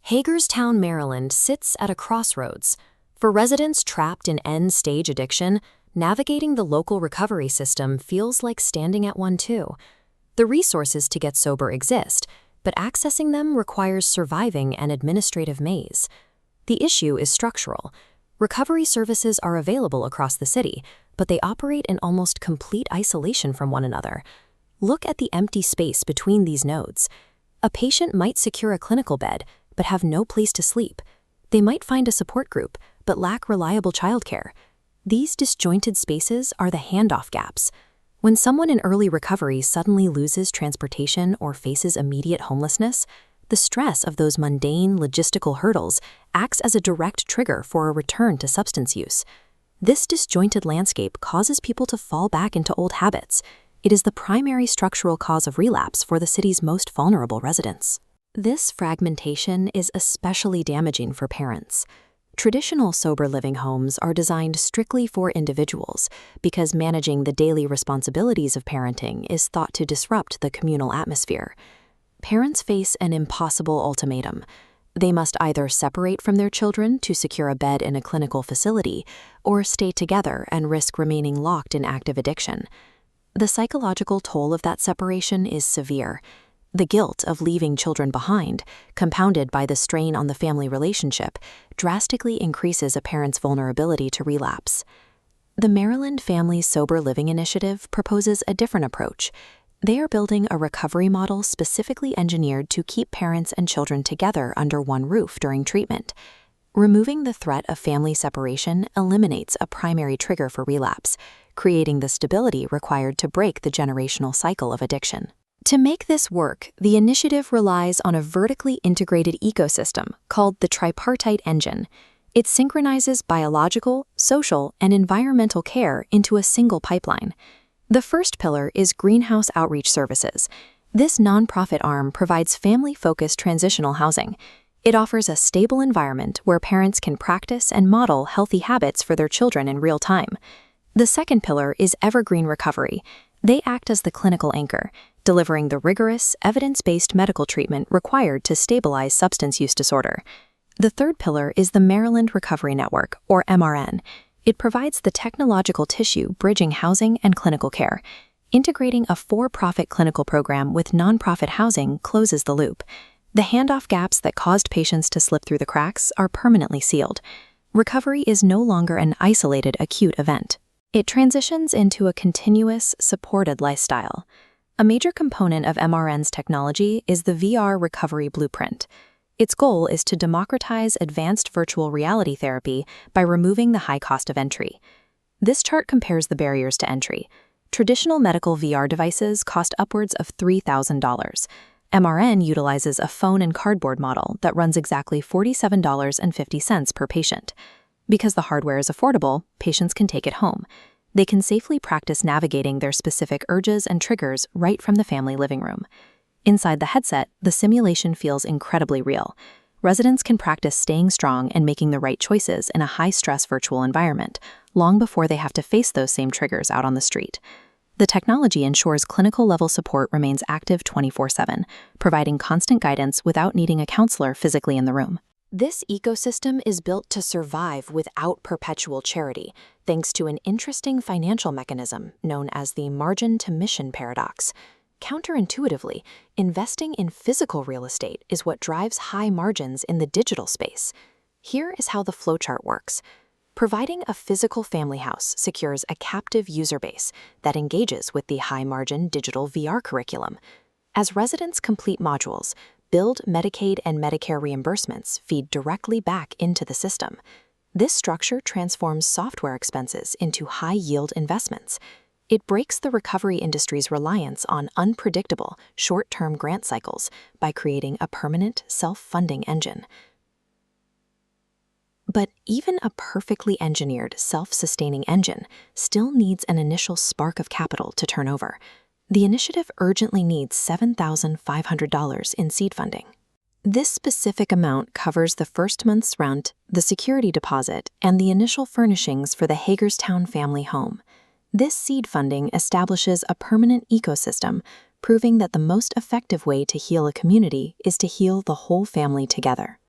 Hagerstown, Maryland sits at a crossroads. For residents trapped in end-stage addiction, navigating the local recovery system feels like standing at one too. The resources to get sober exist, but accessing them requires surviving an administrative maze. The issue is structural. Recovery services are available across the city, but they operate in almost complete isolation from one another. Look at the empty space between these nodes. A patient might secure a clinical bed, but have no place to sleep. They might find a support group, but lack reliable childcare. These disjointed spaces are the handoff gaps. When someone in early recovery suddenly loses transportation or faces immediate homelessness, the stress of those mundane logistical hurdles acts as a direct trigger for a return to substance use. This disjointed landscape causes people to fall back into old habits. It is the primary structural cause of relapse for the city's most vulnerable residents. This fragmentation is especially damaging for parents. Traditional sober living homes are designed strictly for individuals because managing the daily responsibilities of parenting is thought to disrupt the communal atmosphere. Parents face an impossible ultimatum. They must either separate from their children to secure a bed in a clinical facility or stay together and risk remaining locked in active addiction. The psychological toll of that separation is severe. The guilt of leaving children behind, compounded by the strain on the family relationship, drastically increases a parent's vulnerability to relapse. The Maryland Family Sober Living Initiative proposes a different approach. They are building a recovery model specifically engineered to keep parents and children together under one roof during treatment. Removing the threat of family separation eliminates a primary trigger for relapse, creating the stability required to break the generational cycle of addiction. To make this work, the initiative relies on a vertically integrated ecosystem called the tripartite engine. It synchronizes biological, social, and environmental care into a single pipeline. The first pillar is Greenhouse Outreach Services. This nonprofit arm provides family-focused transitional housing. It offers a stable environment where parents can practice and model healthy habits for their children in real time. The second pillar is Evergreen Recovery. They act as the clinical anchor, delivering the rigorous, evidence-based medical treatment required to stabilize substance use disorder. The third pillar is the Maryland Recovery Network, or MRN. It provides the technological tissue bridging housing and clinical care. Integrating a for-profit clinical program with nonprofit housing closes the loop. The handoff gaps that caused patients to slip through the cracks are permanently sealed. Recovery is no longer an isolated acute event. It transitions into a continuous, supported lifestyle. A major component of MRN's technology is the VR Recovery Blueprint. Its goal is to democratize advanced virtual reality therapy by removing the high cost of entry. This chart compares the barriers to entry. Traditional medical VR devices cost upwards of $3,000. MRN utilizes a phone and cardboard model that runs exactly $47.50 per patient. Because the hardware is affordable, patients can take it home. They can safely practice navigating their specific urges and triggers right from the family living room. Inside the headset, the simulation feels incredibly real. Residents can practice staying strong and making the right choices in a high-stress virtual environment, long before they have to face those same triggers out on the street. The technology ensures clinical-level support remains active 24/7, providing constant guidance without needing a counselor physically in the room. This ecosystem is built to survive without perpetual charity, thanks to an interesting financial mechanism known as the margin-to-mission paradox. Counterintuitively, investing in physical real estate is what drives high margins in the digital space. Here is how the flowchart works. Providing a physical family house secures a captive user base that engages with the high-margin digital VR curriculum. As residents complete modules, billed Medicaid and Medicare reimbursements feed directly back into the system. This structure transforms software expenses into high-yield investments. It breaks the recovery industry's reliance on unpredictable, short-term grant cycles by creating a permanent, self-funding engine. But even a perfectly engineered, self-sustaining engine still needs an initial spark of capital to turn over. The initiative urgently needs $7,500 in seed funding. This specific amount covers the first month's rent, the security deposit, and the initial furnishings for the Hagerstown family home. This seed funding establishes a permanent ecosystem, proving that the most effective way to heal a community is to heal the whole family together.